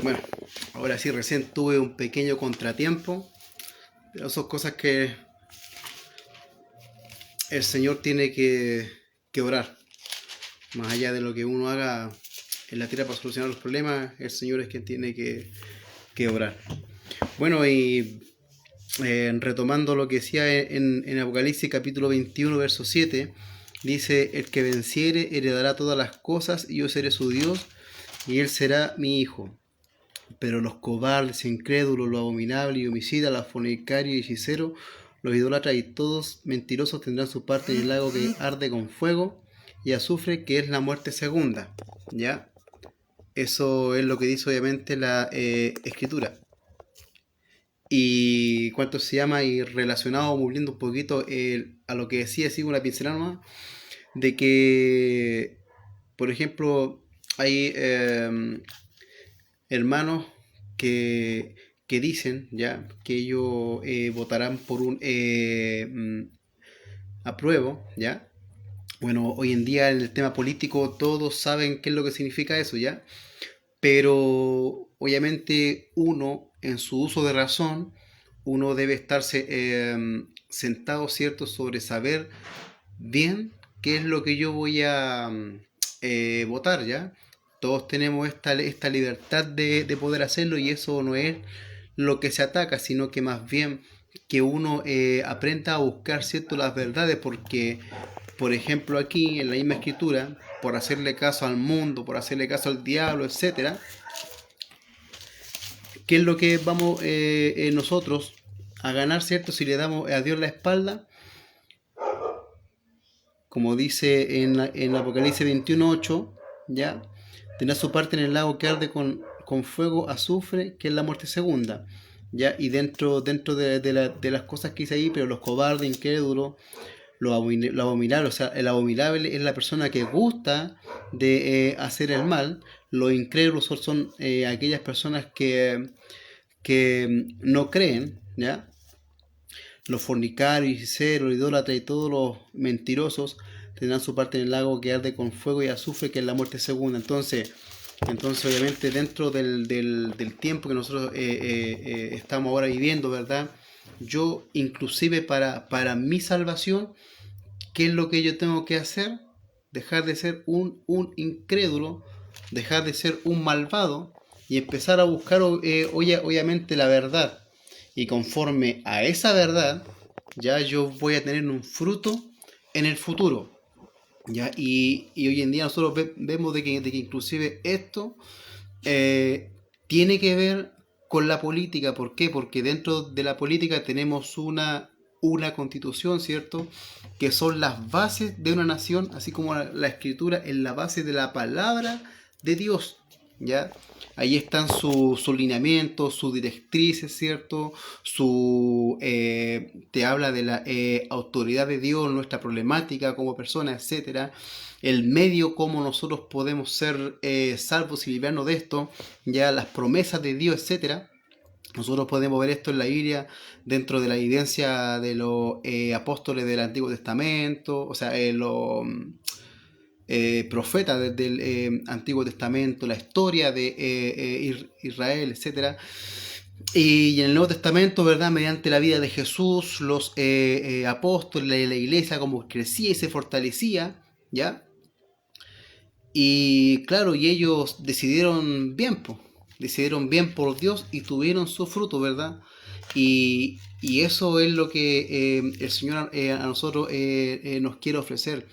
Bueno, ahora sí, recién tuve un pequeño contratiempo, pero son cosas que el Señor tiene que orar. Más allá de lo que uno haga en la tierra para solucionar los problemas, el Señor es quien tiene que orar. Bueno, y retomando lo que decía en Apocalipsis capítulo 21, verso 7, dice, el que venciere heredará todas las cosas y yo seré su Dios y él será mi hijo. Pero los cobardes, incrédulos, los abominables y homicidas, los fornicarios y hechiceros, los idólatras y todos mentirosos tendrán su parte en el lago que arde con fuego y azufre, que es la muerte segunda. ¿Ya? Eso es lo que dice obviamente la escritura. Y cuánto se llama, y relacionado, volviendo un poquito a lo que decía, así una pincelada nomás, de que, por ejemplo, hay hermanos que dicen ya que ellos votarán por un apruebo, ya. Bueno, hoy en día en el tema político todos saben qué es lo que significa eso, ya. Pero obviamente uno, en su uso de razón, uno debe estarse sentado, ¿cierto?, sobre saber bien qué es lo que yo voy a votar, ¿ya? Todos tenemos esta libertad de poder hacerlo y eso no es lo que se ataca, sino que más bien que uno aprenda a buscar, ¿cierto?, las verdades, porque, por ejemplo, aquí en la misma escritura, por hacerle caso al mundo, por hacerle caso al diablo, etcétera, ¿qué es lo que vamos nosotros a ganar, ¿cierto? Si le damos a Dios la espalda, como dice en Apocalipsis 21:8, ¿ya? Tendrá su parte en el lago que arde con fuego, azufre, que es la muerte segunda, ¿ya? Y dentro de las cosas que dice ahí, pero los cobardes, incrédulos, lo abominable, o sea, el abominable es la persona que gusta de hacer el mal, los incrédulos son aquellas personas que no creen, ¿ya? Los fornicarios, hechiceros, los idólatras y todos los mentirosos tendrán su parte en el lago que arde con fuego y azufre, que es la muerte segunda. Entonces obviamente dentro del tiempo que nosotros estamos ahora viviendo, ¿verdad? Yo inclusive para mi salvación, ¿qué es lo que yo tengo que hacer? Dejar de ser un incrédulo, dejar de ser un malvado y empezar a buscar obviamente la verdad. Y conforme a esa verdad, ya yo voy a tener un fruto en el futuro. ¿Ya? Y hoy en día nosotros vemos de que inclusive esto eh, tiene que ver con la política. ¿Por qué? Porque dentro de la política tenemos una constitución, ¿cierto? Que son las bases de una nación, así como la escritura es la base de la palabra de Dios, ¿ya? Ahí están sus lineamientos, sus directrices, ¿cierto? Te habla de la autoridad de Dios, nuestra problemática como persona, etcétera, el medio como nosotros podemos ser salvos y librarnos de esto, ya las promesas de Dios, etcétera. Nosotros podemos ver esto en la Biblia dentro de la evidencia de los apóstoles del Antiguo Testamento, o sea, los profetas del Antiguo Testamento, la historia de Israel, etcétera. Y en el Nuevo Testamento, ¿verdad? Mediante la vida de Jesús, los apóstoles, la iglesia como crecía y se fortalecía, ¿ya? Y claro, y ellos decidieron bien, pues, decidieron bien por Dios y tuvieron su fruto, ¿verdad? Y eso es lo que el Señor a nosotros nos quiere ofrecer.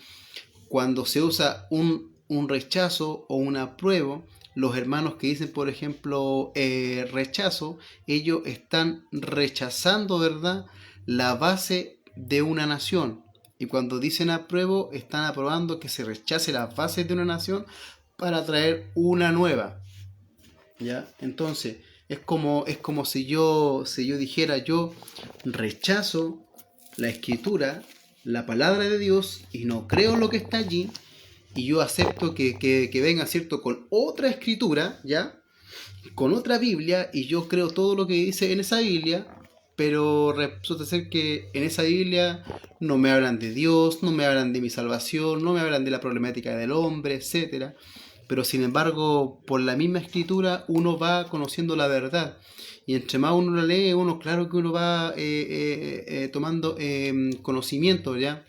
Cuando se usa un rechazo o un apruebo, los hermanos que dicen, por ejemplo, rechazo, ellos están rechazando, ¿verdad?, la base de una nación. Y cuando dicen apruebo, están aprobando que se rechace las bases de una nación para traer una nueva. ¿Ya? Entonces, es como si yo dijera, yo rechazo la escritura, la palabra de Dios, y no creo lo que está allí, y yo acepto que venga, ¿cierto?, con otra escritura, ¿ya? Con otra Biblia, y yo creo todo lo que dice en esa Biblia, pero resulta ser que en esa Biblia no me hablan de Dios, no me hablan de mi salvación, no me hablan de la problemática del hombre, etcétera. pero sin embargo, por la misma escritura uno va conociendo la verdad. Y entre más uno la lee, uno claro que uno va tomando conocimiento, ¿ya?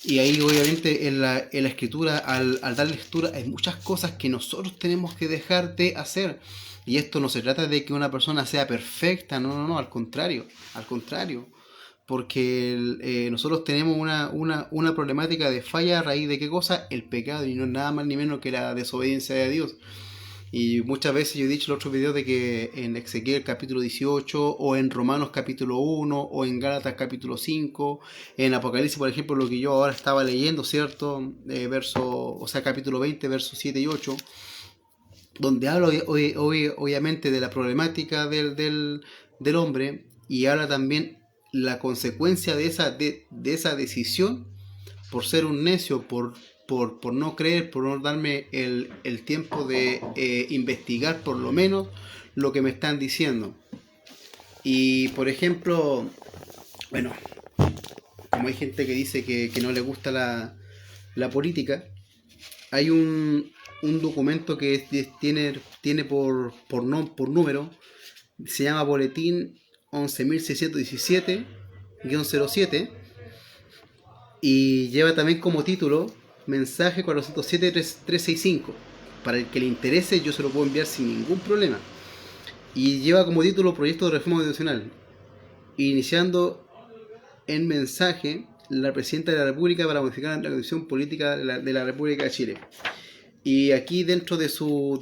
Y ahí obviamente en la escritura, al dar lectura, hay muchas cosas que nosotros tenemos que dejar de hacer. Y esto no se trata de que una persona sea perfecta, no, no, no, al contrario. Porque nosotros tenemos una problemática de falla a raíz de qué cosa, el pecado, y no es nada más ni menos que la desobediencia de Dios. Y muchas veces yo he dicho en otros videos de que en Ezequiel capítulo 18, o en Romanos capítulo 1, o en Gálatas capítulo 5, en Apocalipsis, por ejemplo, lo que yo ahora estaba leyendo, ¿cierto? Capítulo 20, versos 7 y 8, donde habla obviamente de la problemática del hombre, y habla también la consecuencia de esa decisión por ser un necio, por no creer, por no darme el tiempo de investigar por lo menos lo que me están diciendo. Y por ejemplo, bueno, como hay gente que dice que no le gusta la política, hay un documento que tiene por número, se llama Boletín 11.617-07, y lleva también como título Mensaje 407-365. Para el que le interese, yo se lo puedo enviar sin ningún problema. Y lleva como título Proyecto de Reforma Constitucional, iniciando en mensaje la Presidenta de la República para modificar la Constitución Política de la República de Chile. Y aquí dentro de sus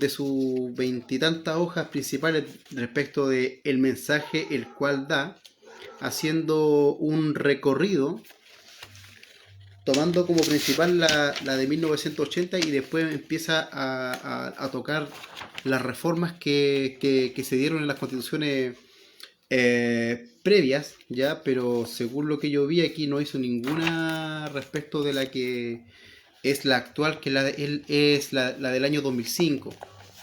veintitantas hojas principales respecto de el mensaje el cual da, haciendo un recorrido, tomando como principal la de 1980, y después empieza a tocar las reformas que se dieron en las constituciones previas, ya, pero según lo que yo vi aquí no hizo ninguna respecto de la que es la actual, que él es la del año 2005,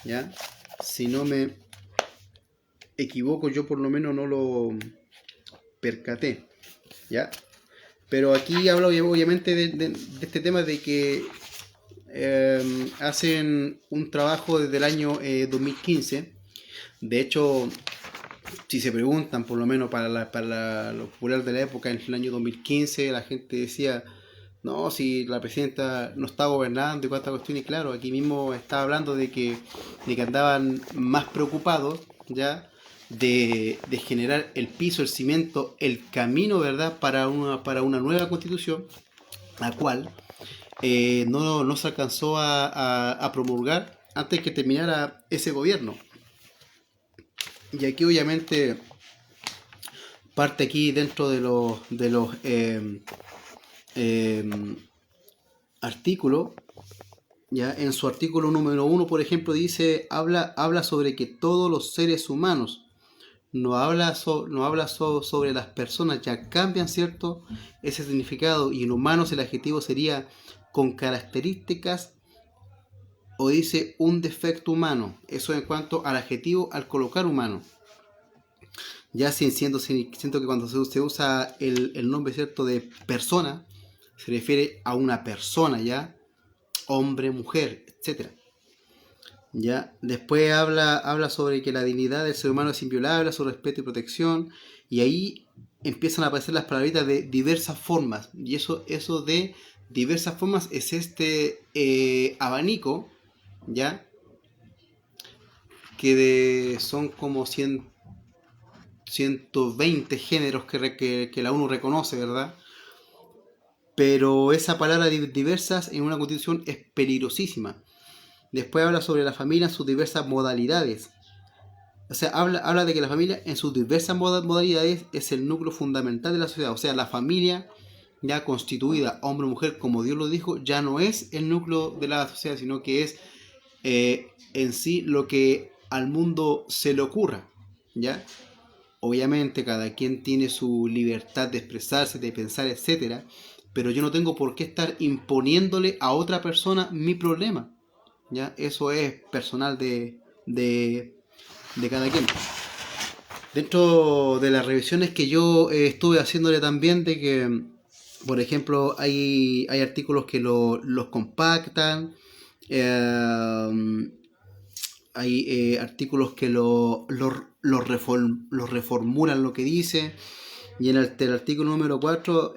ya. Si no me equivoco, yo por lo menos no lo percaté, ya. Pero aquí habla obviamente de este tema de que hacen un trabajo desde el año 2015. De hecho, si se preguntan, por lo menos para lo popular de la época, en el año 2015 la gente decía, no, si la presidenta no está gobernando y cuánta cuestión, y claro, aquí mismo está hablando de que andaban más preocupados, ya, de generar el piso, el cimiento, el camino, ¿verdad?, para una nueva constitución, la cual no se alcanzó a promulgar antes que terminara ese gobierno. Y aquí obviamente parte aquí dentro de los artículos, ya en su artículo número 1, por ejemplo, habla sobre que todos los seres humanos, no habla sobre las personas, ya cambian, ¿cierto?, ese significado, y en humanos el adjetivo sería con características, o dice un defecto humano. Eso en cuanto al adjetivo al colocar humano. Ya siento que cuando se usa el nombre, ¿cierto?, de persona, se refiere a una persona, ya, hombre, mujer, etcétera. Ya, después habla sobre que la dignidad del ser humano es inviolable, su respeto y protección, y ahí empiezan a aparecer las palabritas de diversas formas, y eso de diversas formas es este abanico, ya, que son como 120 géneros que la ONU reconoce, ¿verdad? Pero esa palabra diversas en una constitución es peligrosísima. Después habla sobre la familia en sus diversas modalidades. O sea, habla de que la familia en sus diversas modalidades es el núcleo fundamental de la sociedad. O sea, la familia ya constituida, hombre o mujer, como Dios lo dijo, ya no es el núcleo de la sociedad, sino que es en sí lo que al mundo se le ocurra, ¿ya? Obviamente cada quien tiene su libertad de expresarse, de pensar, etcétera, pero yo no tengo por qué estar imponiéndole a otra persona mi problema, ¿ya? Eso es personal de cada quien. Dentro de las revisiones que yo estuve haciéndole también, de que, por ejemplo, hay artículos que los compactan, Eh, Hay artículos que lo reformulan lo que dice. Y en el artículo número 4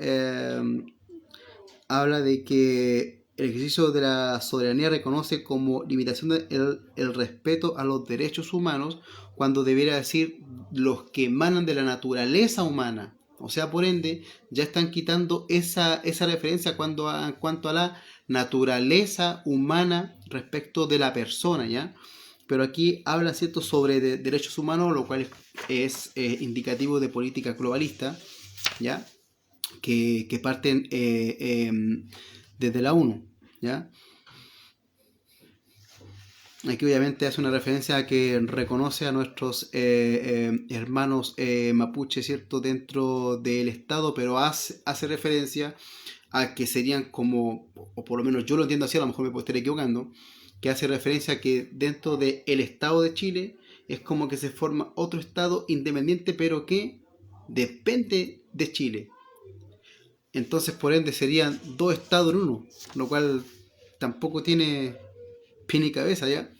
habla de que el ejercicio de la soberanía reconoce como limitación el respeto a los derechos humanos, cuando debiera decir los que emanan de la naturaleza humana. O sea, por ende, ya están quitando esa referencia en cuanto a la naturaleza humana respecto de la persona, ¿ya? Pero aquí habla, ¿cierto?, sobre derechos humanos, lo cual es indicativo de política globalista, ¿ya? Que parten desde la ONU, ¿ya? Aquí obviamente hace una referencia a que reconoce a nuestros hermanos mapuche, ¿cierto?, dentro del Estado, pero hace referencia a que serían como, o por lo menos yo lo entiendo así, a lo mejor me puedo estar equivocando, que hace referencia a que dentro del Estado de Chile es como que se forma otro Estado independiente, pero que depende de Chile. Entonces, por ende, serían dos estados en uno, lo cual tampoco tiene pie ni cabeza ya.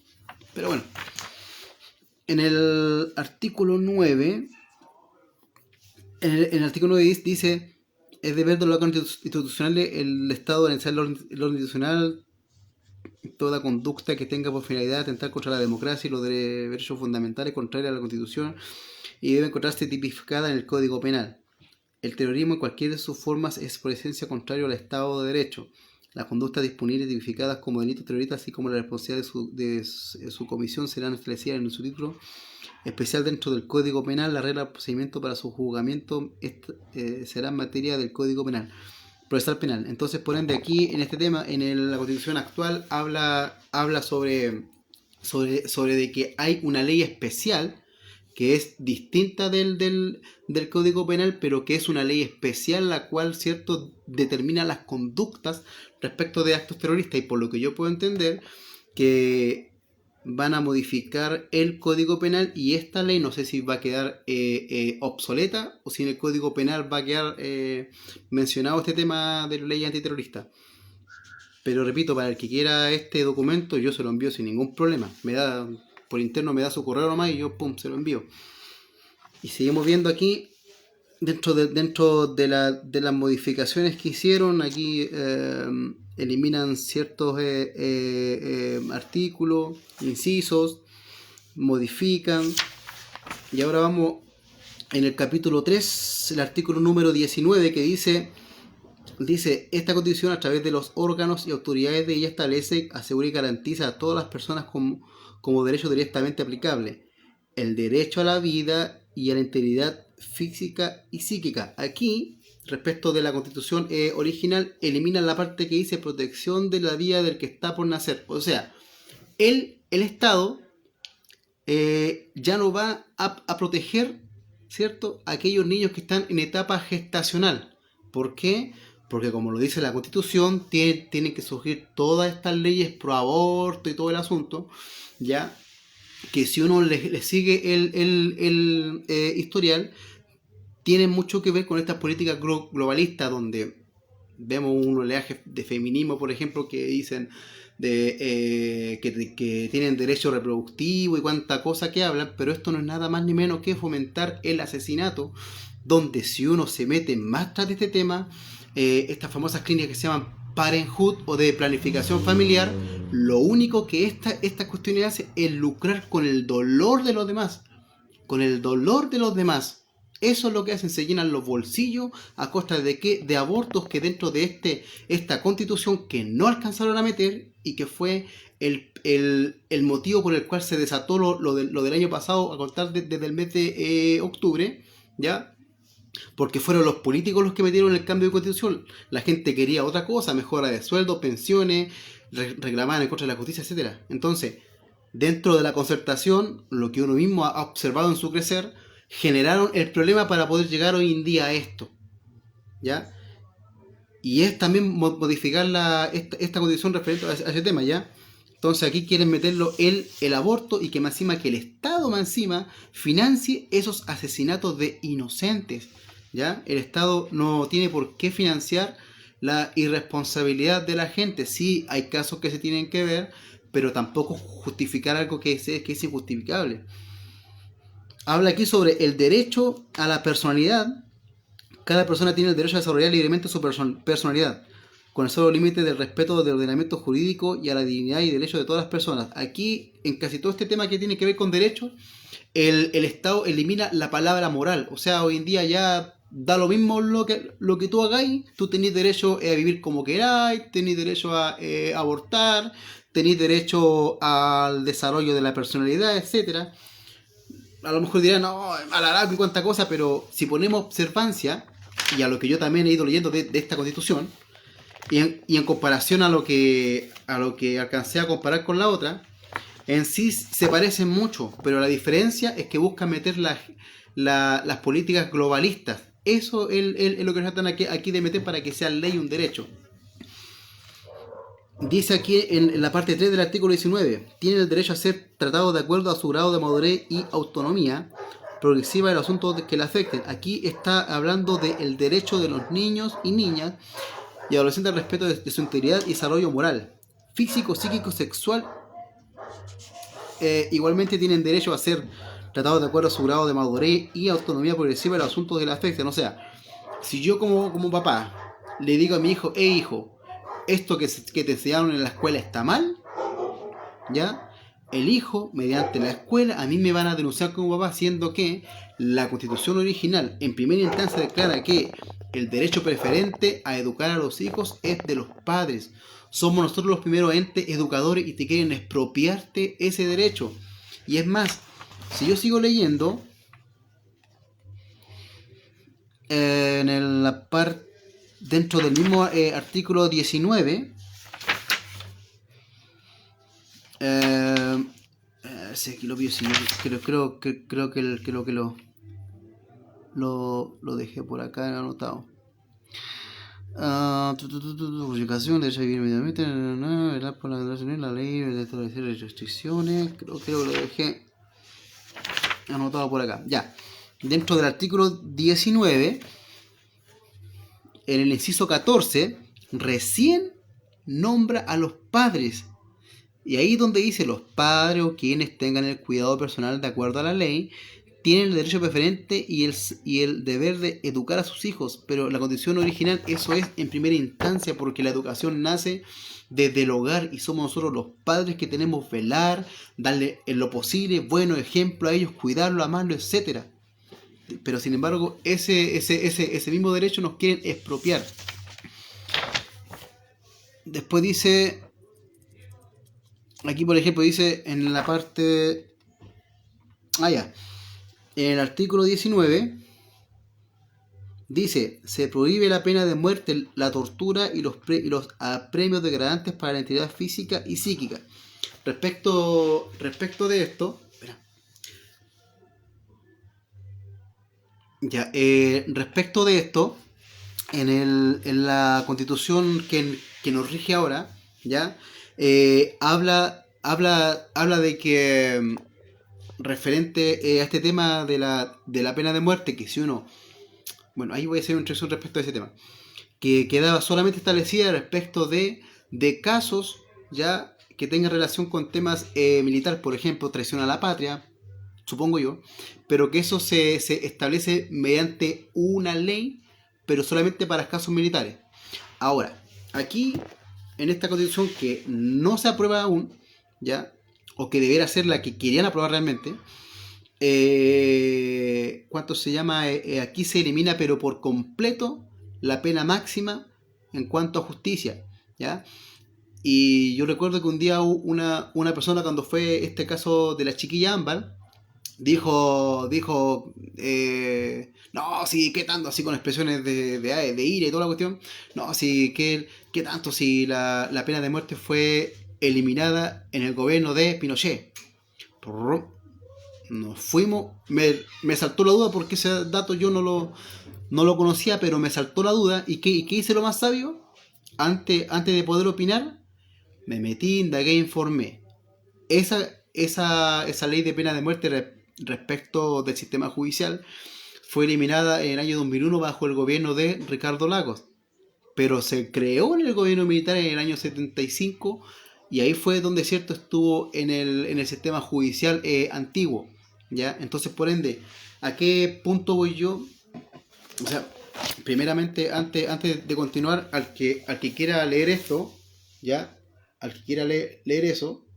Pero bueno, en el artículo 9, en el artículo 9 dice: es deber de los órganos institucionales el Estado analizar el orden institucional, toda conducta que tenga por finalidad atentar contra la democracia y los derechos fundamentales contrarios a la Constitución, y debe encontrarse tipificada en el Código Penal. El terrorismo en cualquiera de sus formas es por esencia contrario al Estado de Derecho. Las conductas disponibles tipificadas como delitos terroristas, así como la responsabilidad de su comisión, serán establecidas en su título especial dentro del Código Penal. La regla de procedimiento para su juzgamiento será en materia del Código Penal, procesal penal. Entonces, por ende, aquí en este tema, la Constitución actual, habla sobre de que hay una ley especial que es distinta del Código Penal, pero que es una ley especial la cual, ¿cierto?, determina las conductas respecto de actos terroristas. Y por lo que yo puedo entender, que van a modificar el Código Penal, y esta ley no sé si va a quedar obsoleta, o si en el Código Penal va a quedar mencionado este tema de la ley antiterrorista. Pero repito, para el que quiera este documento, yo se lo envío sin ningún problema. Por interno me da su correo nomás y yo se lo envío. Y seguimos viendo aquí, dentro de las modificaciones que hicieron, aquí eliminan ciertos artículos, incisos, modifican. Y ahora vamos en el capítulo 3, el artículo número 19, que dice: esta Constitución, a través de los órganos y autoridades de ella, establece, asegura y garantiza a todas las personas como derecho directamente aplicable el derecho a la vida y a la integridad física y psíquica. Aquí, respecto de la Constitución original, eliminan la parte que dice protección de la vida del que está por nacer. O sea, el Estado ya no va a proteger, ¿cierto?, a aquellos niños que están en etapa gestacional. ¿Por qué? Porque, como lo dice la Constitución, tienen que surgir todas estas leyes pro aborto y todo el asunto, ya que si uno le sigue el historial, tiene mucho que ver con estas políticas globalistas, donde vemos un oleaje de feminismo, por ejemplo, que dicen que tienen derecho reproductivo y cuánta cosa que hablan, pero esto no es nada más ni menos que fomentar el asesinato, donde si uno se mete más tras de este tema, estas famosas clínicas que se llaman Parenthood o de planificación familiar, lo único que esta cuestión hace es lucrar con el dolor de los demás, con el dolor de los demás. Eso es lo que hacen, se llenan los bolsillos a costa de qué, de abortos que dentro de esta constitución que no alcanzaron a meter, y que fue el motivo por el cual se desató lo del año pasado, a contar desde el mes de octubre, ¿ya? Porque fueron los políticos los que metieron el cambio de constitución. La gente quería otra cosa, mejora de sueldo, pensiones, reclamaban en contra de la justicia, etcétera. Entonces, dentro de la concertación, lo que uno mismo ha observado en su crecer, generaron el problema para poder llegar hoy en día a esto, ¿ya? Y es también modificar esta condición referente a ese tema, ¿ya? Entonces aquí quieren meterlo el aborto, y que más encima que el Estado más encima financie esos asesinatos de inocentes, ¿ya? El Estado no tiene por qué financiar la irresponsabilidad de la gente. Sí, hay casos que se tienen que ver, pero tampoco justificar algo que es injustificable. Habla aquí sobre el derecho a la personalidad. Cada persona tiene el derecho a desarrollar libremente su personalidad, con el solo límite del respeto del ordenamiento jurídico y a la dignidad y derecho de todas las personas. Aquí, en casi todo este tema que tiene que ver con derecho, el Estado elimina la palabra moral. O sea, hoy en día ya da lo mismo lo que tú hagáis. Tú tenés derecho a vivir como queráis, tenés derecho a abortar, tenés derecho al desarrollo de la personalidad, etcétera. A lo mejor dirán, no, alargar y cuánta cosa, pero si ponemos observancia, y a lo que yo también he ido leyendo de esta constitución, y en comparación a lo que alcancé a comparar con la otra, en sí se parecen mucho, pero la diferencia es que buscan meter las políticas globalistas. Eso es lo que nos tratan aquí de meter para que sea ley un derecho. Dice aquí en la parte 3 del artículo 19, tiene el derecho a ser tratado de acuerdo a su grado de madurez y autonomía progresiva de los asuntos que le afecten. Aquí está hablando del derecho de los niños y niñas y adolescentes al respeto de su integridad y desarrollo moral, físico, psíquico, sexual. Igualmente tienen derecho a ser tratados de acuerdo a su grado de madurez y autonomía progresiva de los asuntos que le afecten. O sea, si yo como papá le digo a mi hijo, hijo, esto que te enseñaron en la escuela está mal, ¿ya? El hijo, mediante la escuela, a mí me van a denunciar como papá, siendo que la constitución original en primera instancia declara que el derecho preferente a educar a los hijos es de los padres. Somos nosotros los primeros entes educadores y te quieren expropiarte ese derecho. Y es más, si yo sigo leyendo, en la parte dentro del mismo artículo 19, sí, aquí lo vi, sí, creo que lo dejé por acá anotado. Justificación, derecho a vivir inmediatamente, ¿verdad? Por la ley de establecer restricciones, creo que lo dejé anotado por acá. Ya, dentro del artículo 19, en el inciso 14, recién nombra a los padres. Y ahí donde dice los padres o quienes tengan el cuidado personal de acuerdo a la ley, tienen el derecho preferente y el deber de educar a sus hijos. Pero la condición original, eso es en primera instancia, porque la educación nace desde el hogar y somos nosotros los padres que tenemos que velar, darle en lo posible buenos ejemplos a ellos, cuidarlo, amarlo, etc. Pero sin embargo, ese mismo derecho nos quieren expropiar. Después dice, aquí por ejemplo dice en la parte, en el artículo 19 dice, se prohíbe la pena de muerte, la tortura y los premios degradantes para la integridad física y psíquica. Respecto de esto, respecto de esto, en la constitución que nos rige ahora, ¿ya? Habla de que referente a este tema de la pena de muerte, que si uno, bueno, ahí voy a hacer una introducción respecto a ese tema, que quedaba solamente establecida respecto de casos ya que tengan relación con temas militares, por ejemplo, traición a la patria, supongo yo, pero que eso se establece mediante una ley, pero solamente para casos militares. Ahora, aquí, en esta constitución que no se aprueba aún, ¿ya? O que debiera ser la que querían aprobar realmente, ¿cuánto se llama? Aquí se elimina, pero por completo, la pena máxima en cuanto a justicia, ¿ya? Y yo recuerdo que un día una persona, cuando fue este caso de la chiquilla Ámbar, dijo no, sí, qué tanto, así con expresiones de ira y toda la cuestión, no, sí, qué tanto, si la pena de muerte fue eliminada en el gobierno de Pinochet. Nos fuimos, me saltó la duda porque ese dato yo no lo conocía, pero me saltó la duda. ¿Y qué hice lo más sabio? Antes de poder opinar, me metí, indagué, informé. Esa ley de pena de muerte respecto del sistema judicial fue eliminada en el año 2001 bajo el gobierno de Ricardo Lagos. pero se creó en el gobierno militar en el año 75 y ahí fue donde, ¿cierto?, estuvo en el sistema judicial antiguo, ¿ya? Entonces, por ende, ¿a qué punto voy yo? O sea, primeramente, antes de continuar, al que quiera leer esto, ¿ya? Al que quiera leer eso,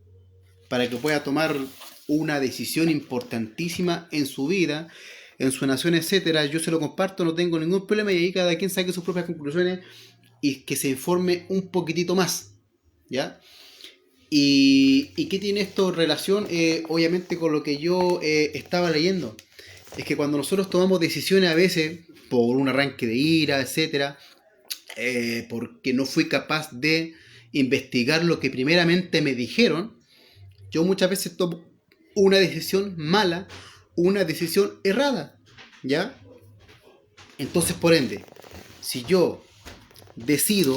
para que pueda tomar una decisión importantísima en su vida, en su nación, etcétera, yo se lo comparto, no tengo ningún problema y ahí cada quien saque sus propias conclusiones y que se informe un poquitito más, ¿ya? ¿Y qué tiene esto en relación? Obviamente con lo que yo estaba leyendo. Es que cuando nosotros tomamos decisiones a veces por un arranque de ira, etcétera, porque no fui capaz de investigar lo que primeramente me dijeron, yo muchas veces tomo una decisión mala, una decisión errada, ¿ya? Entonces, por ende, si yo decido,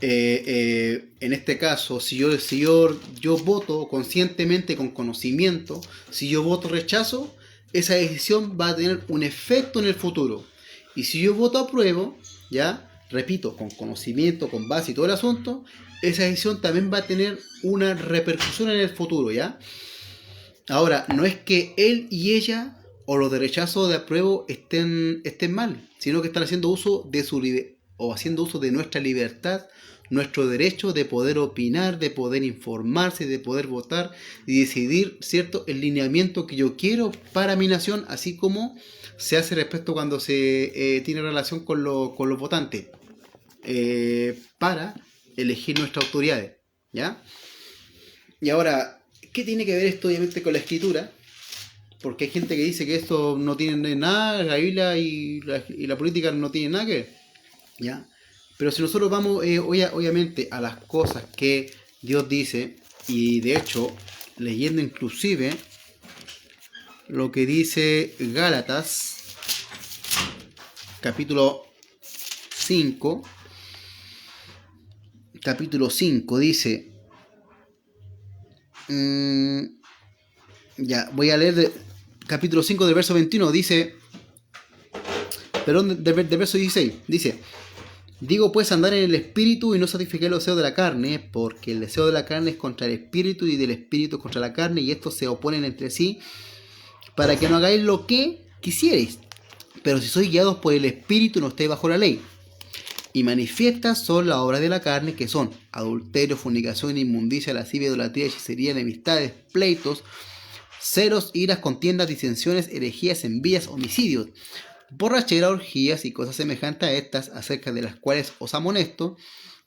en este caso, yo voto conscientemente, con conocimiento, si yo voto rechazo, esa decisión va a tener un efecto en el futuro. Y si yo voto apruebo, ¿ya? Repito, con conocimiento, con base y todo el asunto, esa decisión también va a tener una repercusión en el futuro, ¿ya? Ahora, no es que él y ella, o los de rechazo o de apruebo, estén mal, sino que están haciendo uso de haciendo uso de nuestra libertad, nuestro derecho de poder opinar, de poder informarse, de poder votar y decidir, ¿cierto?, el lineamiento que yo quiero para mi nación, así como se hace respecto cuando se tiene relación con los votantes, para elegir nuestras autoridades, ¿ya? Y ahora, ¿qué tiene que ver esto obviamente con la escritura? Porque hay gente que dice que esto no tiene nada, la Biblia y la política no tienen nada que ver, ¿ya? Pero si nosotros vamos obviamente a las cosas que Dios dice, y de hecho, leyendo inclusive lo que dice Gálatas, capítulo 5, dice, ya, voy a leer capítulo 5 del verso 21, dice, perdón, del verso 16, dice: digo pues, andar en el espíritu y no satisfacer los deseos de la carne, porque el deseo de la carne es contra el espíritu y del espíritu contra la carne, y estos se oponen entre sí, para que no hagáis lo que quisierais. Pero si sois guiados por el espíritu, no estáis bajo la ley. Y manifiestas son las obras de la carne, que son adulterio, fornicación, inmundicia, lascivia, idolatría, hechicería, enemistades, pleitos, celos, iras, contiendas, disensiones, herejías, envidias, homicidios, borrachera, orgías y cosas semejantes a estas, acerca de las cuales os amonesto,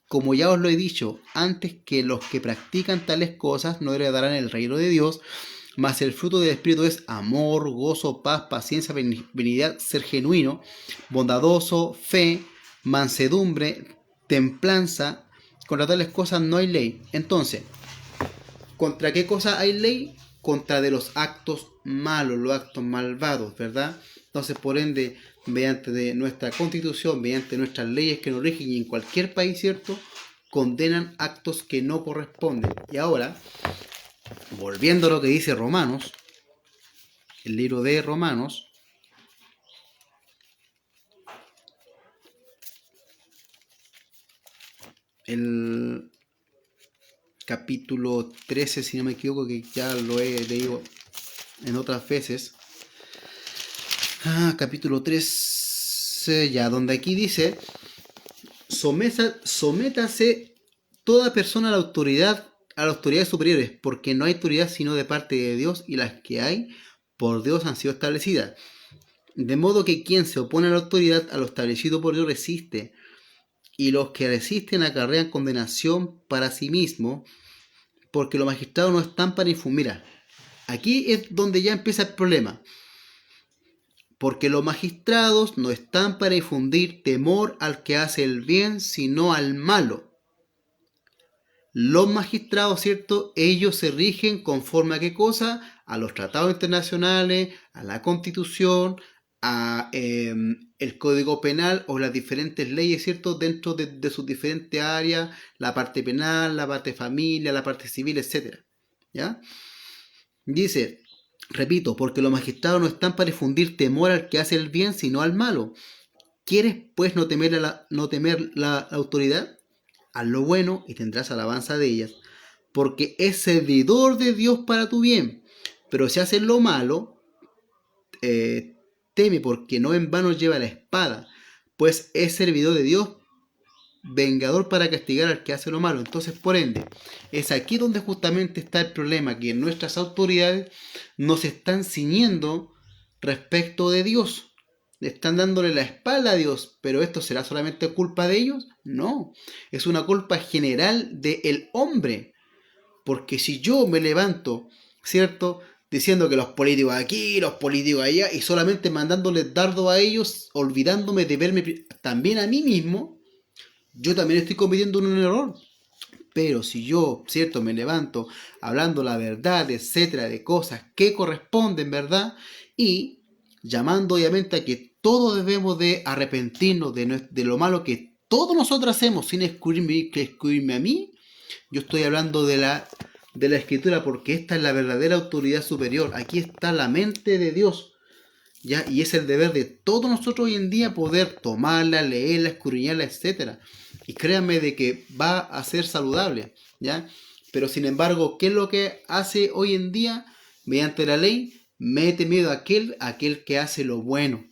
como ya os lo he dicho antes, que los que practican tales cosas no heredarán el reino de Dios. Mas el fruto del Espíritu es amor, gozo, paz, paciencia, benignidad, ser genuino, bondadoso, fe, mansedumbre, templanza. Contra tales cosas no hay ley. Entonces, ¿contra qué cosa hay ley? Contra de los actos malos, los actos malvados, ¿verdad? Entonces, por ende, mediante de nuestra constitución, mediante nuestras leyes que nos rigen y en cualquier país, ¿cierto?, condenan actos que no corresponden. Y ahora, volviendo a lo que dice Romanos, el libro de Romanos, el capítulo 13, si no me equivoco, que ya lo he leído en otras veces. Capítulo 13, ya, donde aquí dice: sométase toda persona a las autoridades superiores, porque no hay autoridad sino de parte de Dios, y las que hay por Dios han sido establecidas. De modo que quien se opone a la autoridad, a lo establecido por Dios, resiste, y los que resisten acarrean condenación para sí mismo, porque los magistrados no están para infundir. Mira, aquí es donde ya empieza el problema. Porque los magistrados no están para infundir temor al que hace el bien, sino al malo. Los magistrados, ¿cierto?, ellos se rigen conforme a qué cosa: a los tratados internacionales, a la Constitución, a el Código Penal o las diferentes leyes, ¿cierto?, dentro de sus diferentes áreas, la parte penal, la parte familia, la parte civil, etc. ¿Ya? Dice, repito, porque los magistrados no están para infundir temor al que hace el bien, sino al malo. ¿Quieres pues no temer la autoridad? Haz lo bueno y tendrás alabanza de ellas, porque es servidor de Dios para tu bien. Pero si haces lo malo, teme, porque no en vano lleva la espada, pues es servidor de Dios, vengador para castigar al que hace lo malo. Entonces, por ende, es aquí donde justamente está el problema, que nuestras autoridades nos están ciñendo respecto de Dios. Le están dándole la espalda a Dios, pero ¿esto será solamente culpa de ellos? No, es una culpa general del hombre. Porque si yo me levanto, ¿cierto? Diciendo que los políticos aquí, los políticos allá, y solamente mandándoles dardo a ellos, olvidándome de verme también a mí mismo, yo también estoy cometiendo un error. Pero si yo, ¿cierto? Me levanto hablando la verdad, etcétera, de cosas que corresponden, ¿verdad? Y llamando obviamente a que todos debemos de arrepentirnos de lo malo que todos nosotros hacemos sin excluirme a mí, yo estoy hablando de la escritura porque esta es la verdadera autoridad superior. Aquí está la mente de Dios. ¿Ya? Y es el deber de todos nosotros hoy en día poder tomarla, leerla, escudriñarla, etcétera. Y créanme de que va a ser saludable, ¿ya? Pero sin embargo, ¿qué es lo que hace hoy en día? Mediante la ley, mete miedo a aquel que hace lo bueno.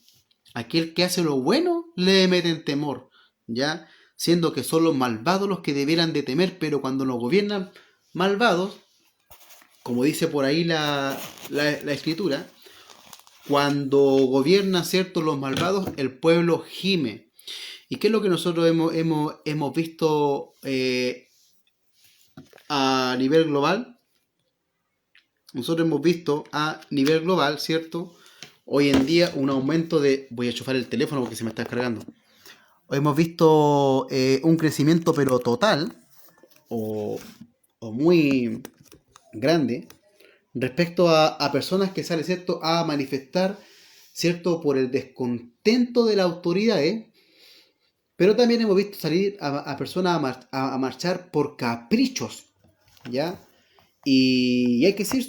Aquel que hace lo bueno le meten temor, ¿ya? Siendo que son los malvados los que debieran de temer, pero cuando nos gobiernan malvados, como dice por ahí la escritura, cuando gobiernan, ¿cierto?, los malvados, el pueblo gime. ¿Y qué es lo que nosotros hemos visto a nivel global? Nosotros hemos visto a nivel global, ¿cierto? Hoy en día un aumento de... Voy a enchufar el teléfono porque se me está cargando. Hoy hemos visto un crecimiento pero total o muy grande respecto a personas que salen, ¿cierto?, a manifestar, ¿cierto?, por el descontento de las autoridades, pero también hemos visto salir a personas a marchar por caprichos, ¿ya? Y hay que decir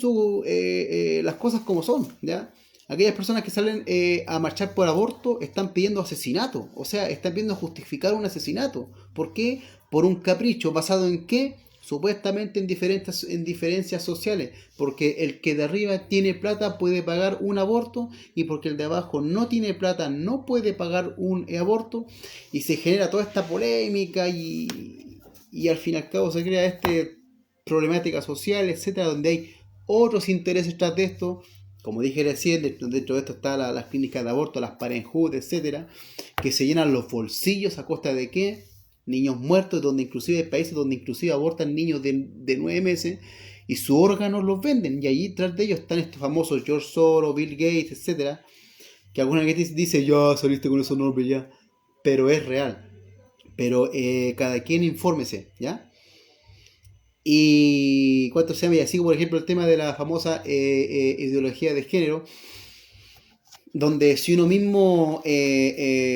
las cosas como son, ¿ya? Aquellas personas que salen a marchar por aborto están pidiendo asesinato, o sea, están pidiendo justificar un asesinato. ¿Por qué? Por un capricho, ¿basado en qué? Supuestamente en diferencias sociales, porque el que de arriba tiene plata puede pagar un aborto y porque el de abajo no tiene plata no puede pagar un aborto, y se genera toda esta polémica y al fin y al cabo se crea problemática social, etcétera, donde hay otros intereses tras de esto. Como dije recién, dentro de esto está las clínicas de aborto, las Parenthood, etcétera, que se llenan los bolsillos a costa de qué? Niños muertos, donde inclusive hay países donde inclusive abortan niños de 9 meses y sus órganos los venden. Y allí tras de ellos están estos famosos George Soros, Bill Gates, etcétera, que alguna vez dice, ya saliste con esos nombres ya, pero es real. Pero cada quien infórmese, ¿ya? Y cuánto se llama, y así por ejemplo el tema de la famosa ideología de género, donde si uno mismo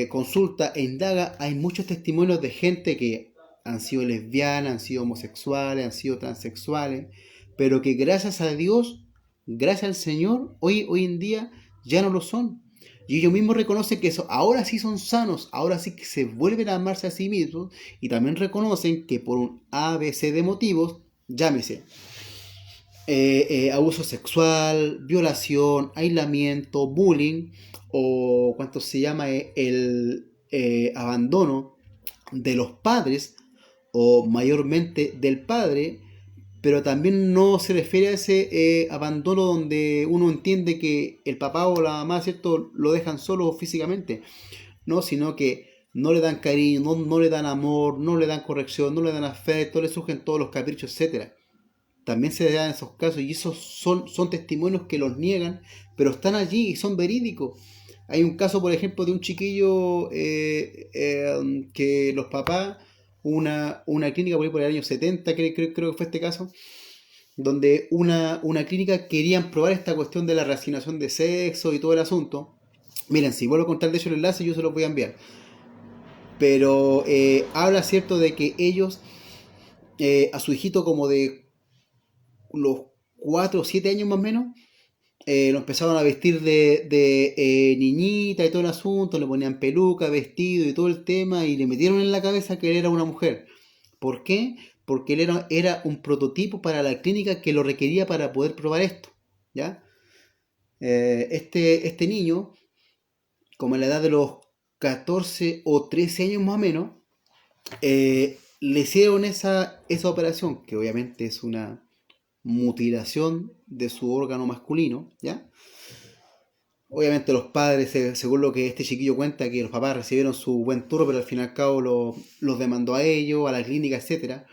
consulta e indaga, hay muchos testimonios de gente que han sido lesbianas, han sido homosexuales, han sido transexuales, pero que gracias a Dios, gracias al Señor, hoy en día ya no lo son. Y ellos mismos reconocen que eso, ahora sí son sanos, ahora sí que se vuelven a amarse a sí mismos, y también reconocen que por un ABC de motivos, llámese abuso sexual, violación, aislamiento, bullying, o cuánto se llama el abandono de los padres, o mayormente del padre, pero también no se refiere a ese abandono donde uno entiende que el papá o la mamá, ¿cierto?, lo dejan solo físicamente, no, sino que no le dan cariño, no le dan amor, no le dan corrección, no le dan afecto, le surgen todos los caprichos, etcétera. También se dan esos casos y esos son testimonios que los niegan, pero están allí y son verídicos. Hay un caso, por ejemplo, de un chiquillo que los papás, una clínica por el año 70, creo que fue este caso, donde una clínica querían probar esta cuestión de la reasignación de sexo y todo el asunto. Miren, si vuelvo a contar de hecho el enlace, yo se los voy a enviar. Pero habla, cierto, de que ellos, a su hijito como de los 4 o 7 años más o menos, lo empezaron a vestir de niñita y todo el asunto, le ponían peluca, vestido y todo el tema, y le metieron en la cabeza que él era una mujer. ¿Por qué? Porque él era un prototipo para la clínica que lo requería para poder probar esto, ¿ya? Este niño, como a la edad de los 14 o 13 años más o menos, le hicieron esa operación, que obviamente es una mutilación de su órgano masculino, ¿ya? Obviamente los padres, según lo que este chiquillo cuenta, que los papás recibieron su buen turno, pero al fin y al cabo los demandó a ellos, a la clínica, etcétera,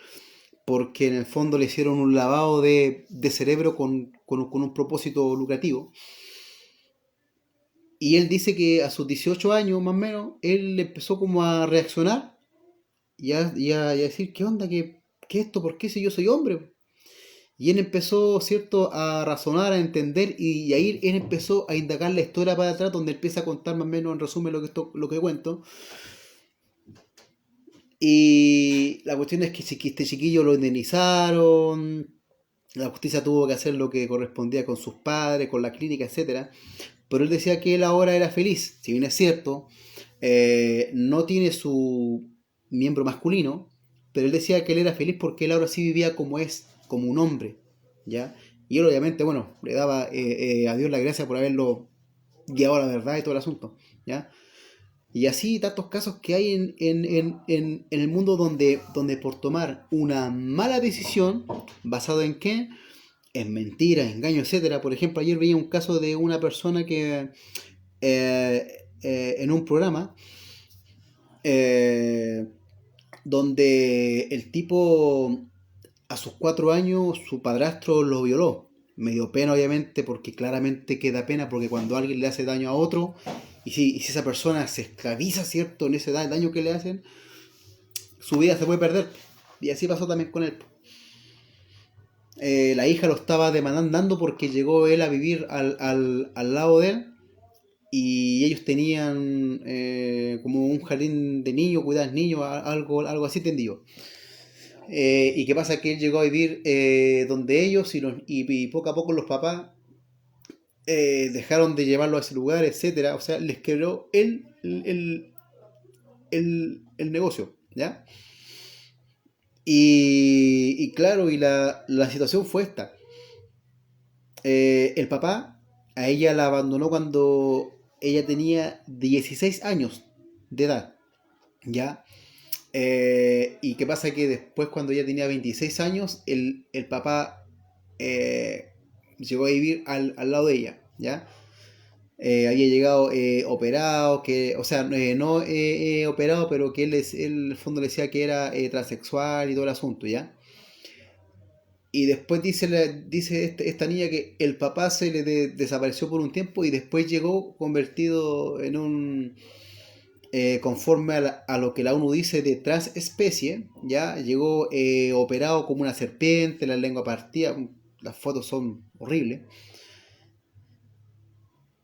porque en el fondo le hicieron un lavado de cerebro con un propósito lucrativo. Y él dice que a sus 18 años, más o menos, él empezó como a reaccionar y a decir, ¿qué onda? ¿Qué esto? ¿Por qué si yo soy hombre? Y él empezó, ¿cierto?, a razonar, a entender, y ahí él empezó a indagar la historia para atrás, donde empieza a contar más o menos en resumen lo que cuento. Y la cuestión es que este chiquillo lo indemnizaron, la justicia tuvo que hacer lo que correspondía con sus padres, con la clínica, etcétera. Pero él decía que él ahora era feliz, si bien es cierto, no tiene su miembro masculino, pero él decía que él era feliz porque él ahora sí vivía como es, como un hombre, ¿ya? Y él obviamente, bueno, le daba a Dios la gracia por haberlo guiado a la verdad y todo el asunto, ¿ya? Y así tantos casos que hay en el mundo donde por tomar una mala decisión, ¿basado en qué? En mentiras, engaños, etcétera. Por ejemplo, ayer veía un caso de una persona que en un programa eh, donde el tipo a sus 4 años su padrastro lo violó. Me dio pena obviamente porque claramente queda pena porque cuando alguien le hace daño a otro y si esa persona se esclaviza, ¿cierto? En ese daño que le hacen, su vida se puede perder. Y así pasó también con él. La hija lo estaba demandando porque llegó él a vivir al lado de él y ellos tenían como un jardín de niños, cuidar niños, algo así tendido. Y qué pasa que él llegó a vivir donde ellos y poco a poco los papás dejaron de llevarlo a ese lugar, etcétera. O sea, les quebró el negocio, ¿ya? Y claro, y la situación fue esta. El papá a ella la abandonó cuando ella tenía 16 años de edad, ¿ya? Y qué pasa que después cuando ella tenía 26 años, el papá eh, llegó a vivir al lado de ella, ¿ya? Había llegado operado, o sea, no operado, pero que él en el fondo le decía que era transexual y todo el asunto, ¿ya? Y después dice esta niña que el papá se le desapareció por un tiempo y después llegó convertido en un, conforme a lo que la ONU dice de transespecie, ya llegó operado como una serpiente, la lengua partida, las fotos son horribles.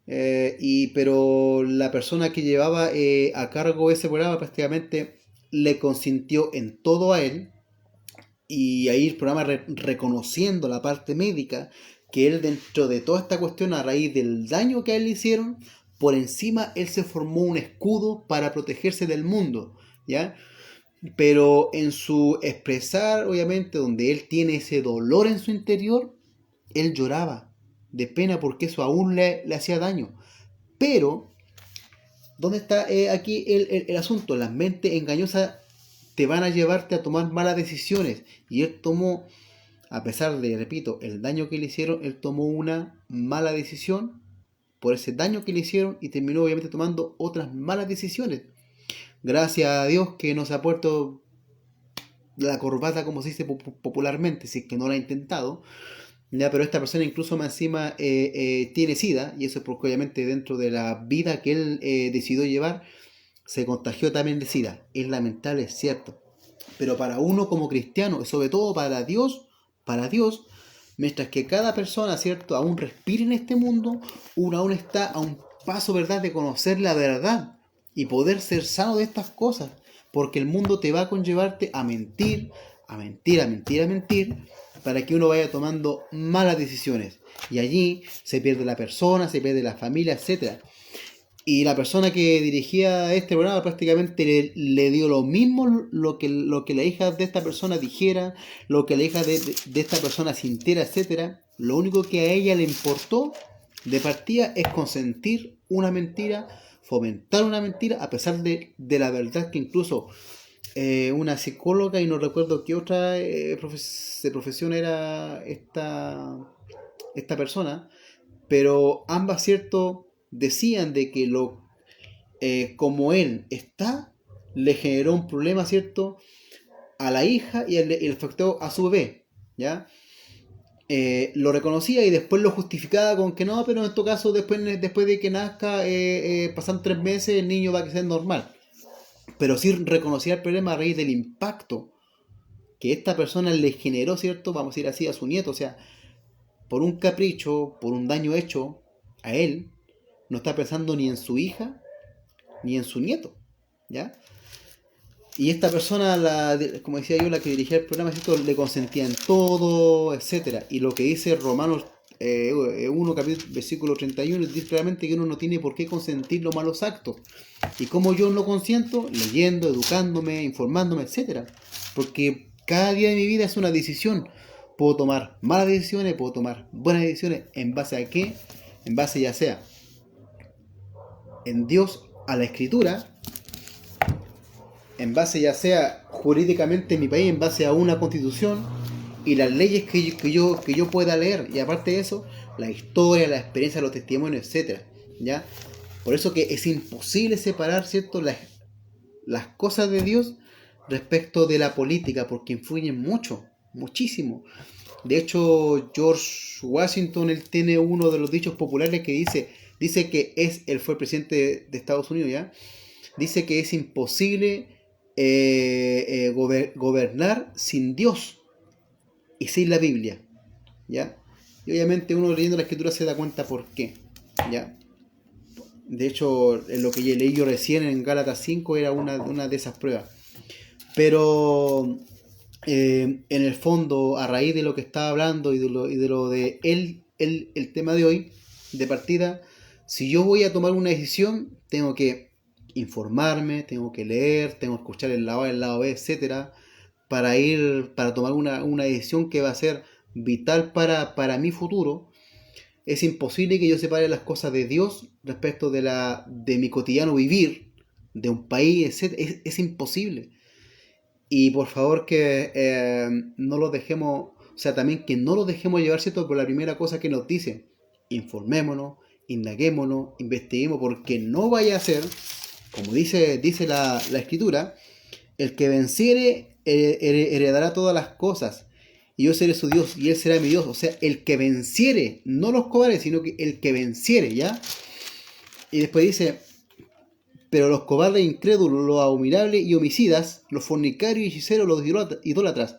Pero la persona que llevaba a cargo ese programa prácticamente le consintió en todo a él y ahí el programa reconociendo la parte médica que él dentro de toda esta cuestión a raíz del daño que a él le hicieron por encima él se formó un escudo para protegerse del mundo, ¿ya? Pero en su expresar obviamente donde él tiene ese dolor en su interior él lloraba de pena porque eso aún le hacía daño. Pero, ¿dónde está aquí el asunto? Las mentes engañosas te van a llevarte a tomar malas decisiones. Y él tomó, a pesar de, repito, el daño que le hicieron, él tomó una mala decisión por ese daño que le hicieron y terminó obviamente tomando otras malas decisiones. Gracias a Dios que no se ha puesto la corbata como se dice popularmente, si es que no lo ha intentado. Ya, pero esta persona incluso más encima tiene SIDA, y eso es porque obviamente dentro de la vida que él decidió llevar, se contagió también de SIDA. Es lamentable, es cierto. Pero para uno como cristiano, y sobre todo para Dios, mientras que cada persona, ¿cierto?, aún respira en este mundo, uno aún está a un paso, ¿verdad?, de conocer la verdad y poder ser sano de estas cosas. Porque el mundo te va a conllevarte a mentir, a mentir, a mentir, a mentir, para que uno vaya tomando malas decisiones. Y allí se pierde la persona, se pierde la familia, etcétera. Y la persona que dirigía este programa prácticamente le dio lo mismo lo que la hija de esta persona dijera, lo que la hija de esta persona sintiera, etcétera. Lo único que a ella le importó de partida es consentir una mentira, fomentar una mentira, a pesar de la verdad que incluso una psicóloga, y no recuerdo qué otra de profesión era esta persona, pero ambas, ¿cierto?, decían de que como él está, le generó un problema, ¿cierto?, a la hija y el afectó a su bebé, ¿ya? Lo reconocía y después lo justificaba con que no, pero en todo caso, después de que nazca, pasan 3 meses, el niño va a crecer normal. Pero sí reconocía el problema a raíz del impacto que esta persona le generó, ¿cierto?, vamos a decir así, a su nieto. O sea, por un capricho, por un daño hecho a él, no está pensando ni en su hija ni en su nieto, ¿ya? Y esta persona, como decía yo, la que dirigía el programa, ¿cierto?, le consentía en todo, etcétera. Y lo que dice Romanos 1, versículo 31, dice claramente que uno no tiene por qué consentir los malos actos. ¿Y cómo yo lo consiento? Leyendo, educándome, informándome, etcétera. Porque cada día de mi vida es una decisión. Puedo tomar malas decisiones, puedo tomar buenas decisiones. ¿En base a qué? En base ya sea en Dios, a la Escritura, en base ya sea jurídicamente en mi país, en base a una constitución y las leyes que yo pueda leer. Y aparte de eso, la historia, la experiencia, los testimonios, etcétera, ¿ya? Por eso que es imposible separar, ¿cierto?, las cosas de Dios respecto de la política, porque influyen mucho, muchísimo. De hecho, George Washington, él tiene uno de los dichos populares que dice que él fue presidente de Estados Unidos, ¿ya? Dice que es imposible gobernar sin Dios y sin la Biblia, ¿ya? Y obviamente uno leyendo la Escritura se da cuenta por qué, ¿ya? De hecho, en lo que leí yo recién en Gálatas 5 era una de esas pruebas. Pero en el fondo, a raíz de lo que estaba hablando y de lo de el tema de hoy, de partida, si yo voy a tomar una decisión, tengo que informarme, tengo que leer, tengo que escuchar el lado A, el lado B, etcétera, para tomar una decisión que va a ser vital para mi futuro. Es imposible que yo separe las cosas de Dios respecto de mi cotidiano vivir, de un país, etc. Es imposible. Y por favor que no lo dejemos, o sea, también que no lo dejemos llevar, ¿cierto?, por la primera cosa que nos dice. Informémonos, indaguémonos, investiguemos, porque no vaya a ser, como dice la Escritura, el que venciere heredará todas las cosas, y yo seré su Dios, y él será mi Dios. O sea, el que venciere, no los cobardes, sino que el que venciere, ¿ya? Y después dice: pero los cobardes, incrédulos, los abominables y homicidas, los fornicarios y hechiceros, los idólatras,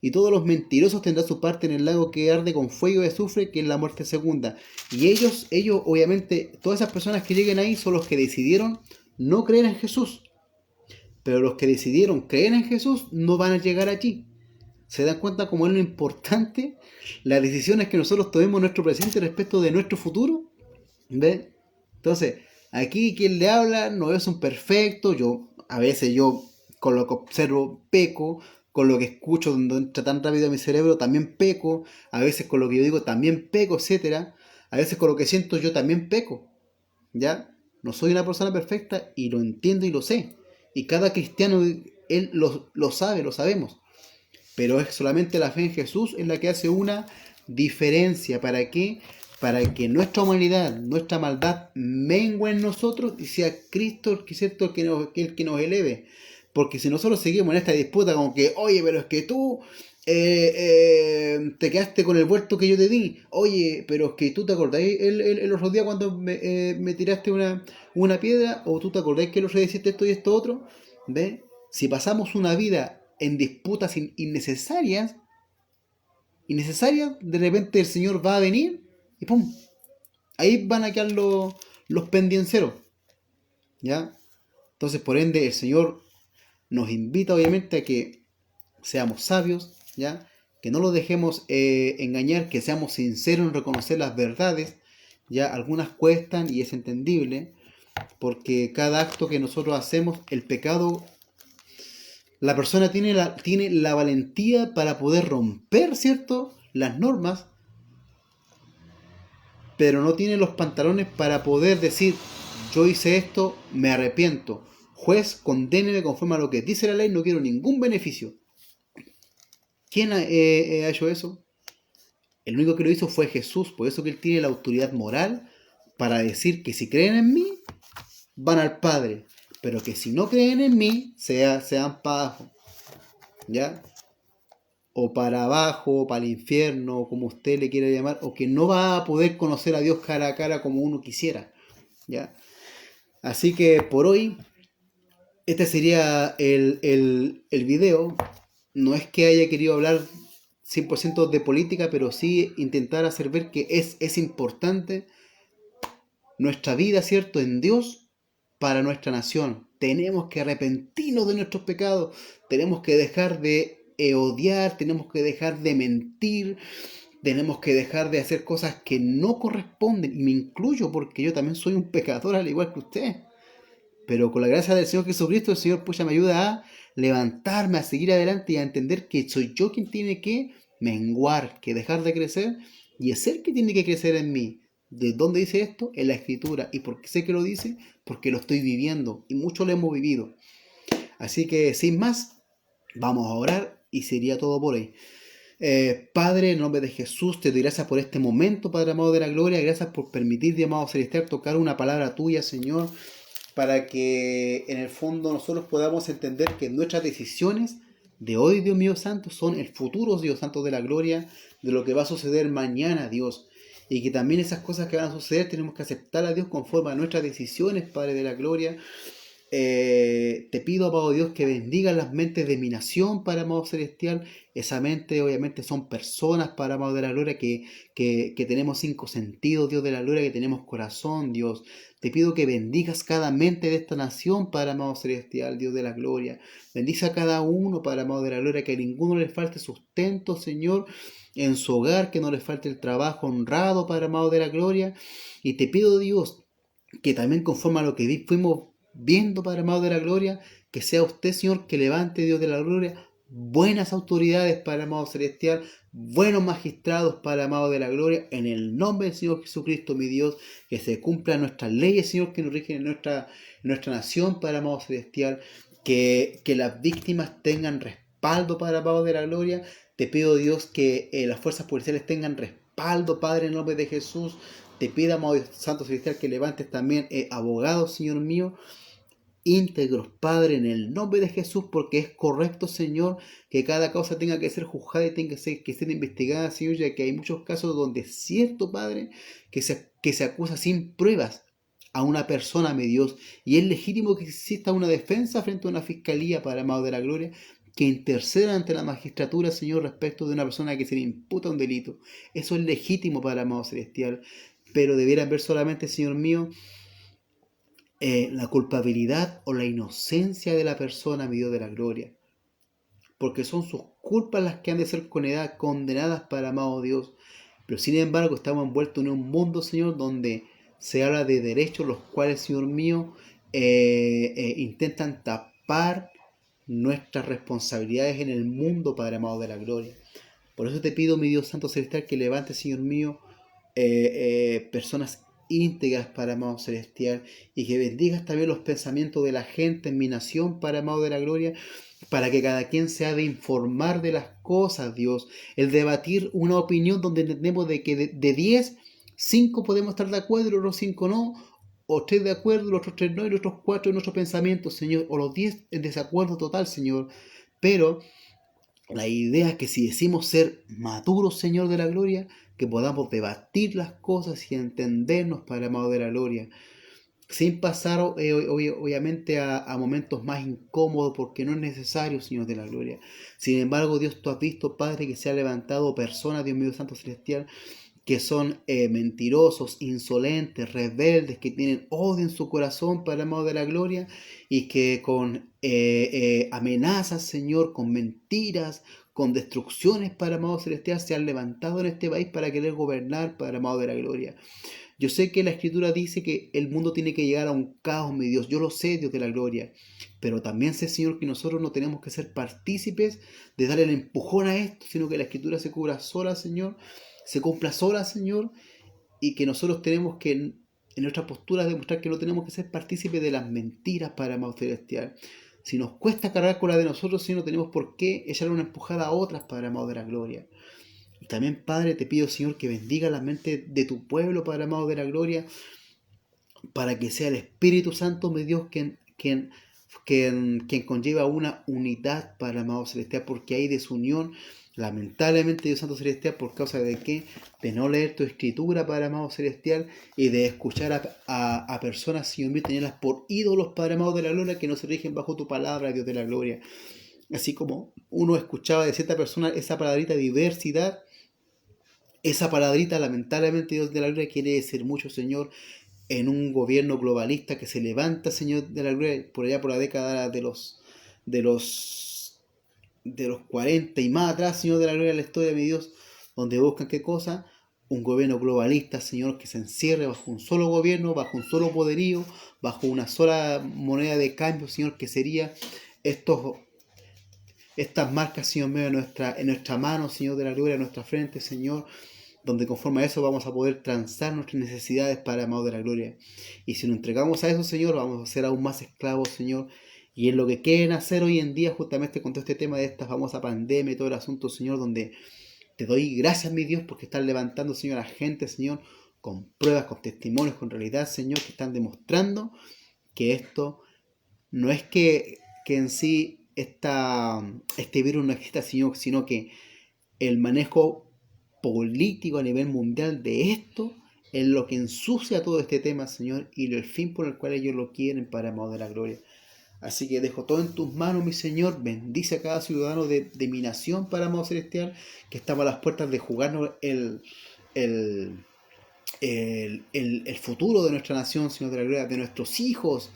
y todos los mentirosos tendrán su parte en el lago que arde con fuego y azufre, que es la muerte segunda. Y ellos, obviamente, todas esas personas que lleguen ahí son los que decidieron no creer en Jesús. Pero los que decidieron creer en Jesús no van a llegar allí. ¿Se dan cuenta cómo es lo importante las decisiones que nosotros tomemos en nuestro presente respecto de nuestro futuro? ¿Ven? Entonces, aquí quien le habla no es un perfecto. A veces con lo que observo peco, con lo que escucho donde entra tan rápido a mi cerebro también peco, a veces con lo que yo digo también peco, etcétera. A veces con lo que siento yo también peco, ¿ya? No soy una persona perfecta y lo entiendo y lo sé. Y cada cristiano, él lo sabe, lo sabemos. Pero es solamente la fe en Jesús en la que hace una diferencia. ¿Para qué? Para que nuestra humanidad, nuestra maldad mengue en nosotros y sea Cristo el que nos eleve. Porque si nosotros seguimos en esta disputa como que, oye, pero es que tú te quedaste con el vuelto que yo te di, oye, pero es que tú te acordás el otro día cuando me tiraste una piedra, o tú te acordás que el otro día hiciste esto y esto otro, ¿ves? Si pasamos una vida en disputas innecesarias, de repente el Señor va a venir y ¡pum! Ahí van a quedar los pendienciero, ¿ya? Entonces, por ende, el Señor nos invita obviamente a que seamos sabios, ¿ya? que no los dejemos engañar, que seamos sinceros en reconocer las verdades. Ya algunas cuestan y es entendible, porque cada acto que nosotros hacemos, el pecado, la persona tiene la valentía para poder romper, ¿cierto?, las normas, pero no tiene los pantalones para poder decir, yo hice esto, me arrepiento. Juez, condéneme conforme a lo que dice la ley, no quiero ningún beneficio. ¿Quién ha hecho eso? El único que lo hizo fue Jesús, por eso que él tiene la autoridad moral para decir que si creen en mí, van al Padre, pero que si no creen en mí, sean para abajo, ¿ya? O para abajo, o para el infierno, como usted le quiera llamar, o que no va a poder conocer a Dios cara a cara como uno quisiera, ¿ya? Así que por hoy, este sería el video. No es que haya querido hablar 100% de política, pero sí intentar hacer ver que es importante nuestra vida, ¿cierto?, en Dios para nuestra nación. Tenemos que arrepentirnos de nuestros pecados, tenemos que dejar de odiar, tenemos que dejar de mentir, tenemos que dejar de hacer cosas que no corresponden, y me incluyo porque yo también soy un pecador al igual que usted. Pero con la gracia del Señor Jesucristo, el Señor pucha me ayuda a levantarme, a seguir adelante y a entender que soy yo quien tiene que menguar, que dejar de crecer, y es Él que tiene que crecer en mí. ¿De dónde dice esto? En la Escritura. ¿Y por qué sé que lo dice? Porque lo estoy viviendo, y mucho lo hemos vivido. Así que sin más, vamos a orar y sería todo por hoy. Padre, en nombre de Jesús, te doy gracias por este momento, Padre amado de la gloria. Gracias por permitir, amado celestial, tocar una palabra tuya, Señor, para que en el fondo nosotros podamos entender que nuestras decisiones de hoy, Dios mío santo, son el futuro, Dios santo de la gloria, de lo que va a suceder mañana, Dios. Y que también esas cosas que van a suceder tenemos que aceptar a Dios conforme a nuestras decisiones, Padre de la gloria. Te pido, amado Dios, que bendigas las mentes de mi nación, Padre amado celestial. Esa mente obviamente son personas, Padre amado de la gloria, que tenemos 5 sentidos, Dios de la gloria, que tenemos corazón, Dios. Te pido que bendigas cada mente de esta nación, Padre amado celestial, Dios de la gloria. Bendice a cada uno, Padre amado de la gloria, que a ninguno le falte sustento, Señor, en su hogar, que no le falte el trabajo honrado, Padre amado de la gloria. Y te pido, Dios, que también conforme a lo que fuimos viendo, Padre amado de la gloria, que sea usted, Señor, que levante, Dios de la gloria, buenas autoridades, Padre amado celestial, buenos magistrados, Padre amado de la gloria, en el nombre del Señor Jesucristo, mi Dios, que se cumplan nuestras leyes, Señor, que nos rigen en nuestra nación, Padre amado celestial, que las víctimas tengan respaldo, Padre amado de la gloria. Te pido, Dios, que las fuerzas policiales tengan respaldo, Padre, en el nombre de Jesús. Te pido, amado Dios Santo Celestial, que levantes también abogados, Señor mío, íntegros, Padre, en el nombre de Jesús, porque es correcto, Señor, que cada causa tenga que ser juzgada y tenga que ser investigada, Señor, ya que hay muchos casos donde es cierto, Padre, que se acusa sin pruebas a una persona, mi Dios, y es legítimo que exista una defensa frente a una fiscalía, Padre amado de la gloria, que interceda ante la magistratura, Señor, respecto de una persona que se le imputa un delito. Eso es legítimo, Padre amado celestial, pero debieran ver solamente, Señor mío, la culpabilidad o la inocencia de la persona, mi Dios de la gloria, porque son sus culpas las que han de ser condenadas para amado Dios. Pero sin embargo estamos envueltos en un mundo, Señor, donde se habla de derechos, los cuales, Señor mío, intentan tapar nuestras responsabilidades en el mundo, Padre amado de la gloria. Por eso te pido, mi Dios Santo Celestial, que levante, Señor mío, personas íntegras, para amado celestial, y que bendigas también los pensamientos de la gente en mi nación, para amado de la gloria, para que cada quien se ha de informar de las cosas, Dios, el debatir una opinión donde entendemos de que de 10, 5 podemos estar de acuerdo y los otros 5 no, o 3 de acuerdo, los otros 3 no, y los otros 4 en nuestros pensamientos, Señor, o los 10 en desacuerdo total, Señor. Pero la idea es que si decimos ser maduros, Señor de la gloria, que podamos debatir las cosas y entendernos, Padre amado de la gloria, sin pasar obviamente a momentos más incómodos, porque no es necesario, Señor de la gloria. Sin embargo, Dios, tú has visto, Padre, que se ha levantado personas, Dios mío Santo Celestial, que son mentirosos, insolentes, rebeldes, que tienen odio en su corazón, Padre amado de la gloria, y que con amenazas, Señor, con mentiras, con destrucciones, Padre amado celestial, se han levantado en este país para querer gobernar, Padre amado de la gloria. Yo sé que la Escritura dice que el mundo tiene que llegar a un caos, mi Dios. Yo lo sé, Dios de la gloria. Pero también sé, Señor, que nosotros no tenemos que ser partícipes de darle el empujón a esto, sino que la Escritura se cubra sola, Señor, se cumpla sola, Señor, y que nosotros tenemos que, en nuestra postura, demostrar que no tenemos que ser partícipes de las mentiras, Padre amado celestial. Si nos cuesta cargar con la de nosotros, Señor, no tenemos por qué echarle una empujada a otras, Padre amado de la gloria. Y también, Padre, te pido, Señor, que bendiga la mente de tu pueblo, Padre amado de la gloria, para que sea el Espíritu Santo, mi Dios, quien conlleva una unidad, Padre amado celestial, porque hay desunión, lamentablemente, Dios Santo Celestial, por causa de qué, de no leer tu escritura, Padre amado celestial, y de escuchar a personas, Señor mío, tenerlas por ídolos, Padre amado de la gloria, que no se rigen bajo tu palabra, Dios de la gloria. Así como uno escuchaba de cierta persona esa palabrita diversidad, esa palabrita, lamentablemente, Dios de la gloria, quiere decir mucho, Señor, en un gobierno globalista que se levanta, Señor de la gloria, por allá por la década de los, de los 40 y más atrás, Señor de la gloria, la historia de mi Dios, donde buscan qué cosa, un gobierno globalista, Señor, que se encierre bajo un solo gobierno, bajo un solo poderío, bajo una sola moneda de cambio, Señor, que sería estas marcas, Señor mío, en nuestra mano, Señor de la gloria, en nuestra frente, Señor, donde conforme a eso vamos a poder transar nuestras necesidades para amado de la gloria. Y si nos entregamos a eso, Señor, vamos a ser aún más esclavos, Señor. Y en lo que quieren hacer hoy en día, justamente con todo este tema de esta famosa pandemia y todo el asunto, Señor, donde te doy gracias, mi Dios, porque están levantando, Señor, a gente, Señor, con pruebas, con testimonios, con realidad, Señor, que están demostrando que esto no es que en sí este virus no exista, sino que el manejo político a nivel mundial de esto es lo que ensucia todo este tema, Señor, y el fin por el cual ellos lo quieren, para amado de la gloria. Así que dejo todo en tus manos, mi Señor. Bendice a cada ciudadano de mi nación, para amado celestial, que estamos a las puertas de jugarnos el, el futuro de nuestra nación, Señor de la gloria, de nuestros hijos,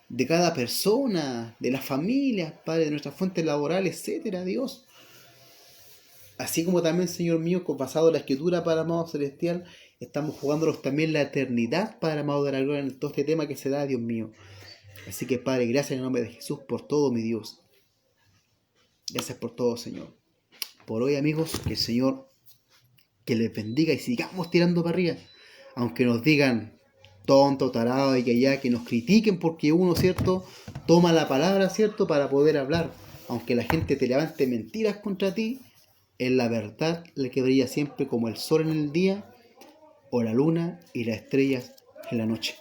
de cada persona, de las familias, Padre, de nuestras fuentes laborales, etcétera, Dios. Así como también, Señor mío, basado en la Escritura, Padre amado celestial, estamos jugándonos también la eternidad, Padre amado de la gloria, en todo este tema que se da, Dios mío. Así que, Padre, gracias en el nombre de Jesús por todo, mi Dios. Gracias por todo, Señor. Por hoy, amigos, que el Señor que les bendiga y sigamos tirando para arriba. Aunque nos digan tonto, tarado y que ya, que nos critiquen porque uno, ¿cierto?, toma la palabra, ¿cierto?, para poder hablar. Aunque la gente te levante mentiras contra ti, es la verdad la que brilla siempre como el sol en el día o la luna y las estrellas en la noche.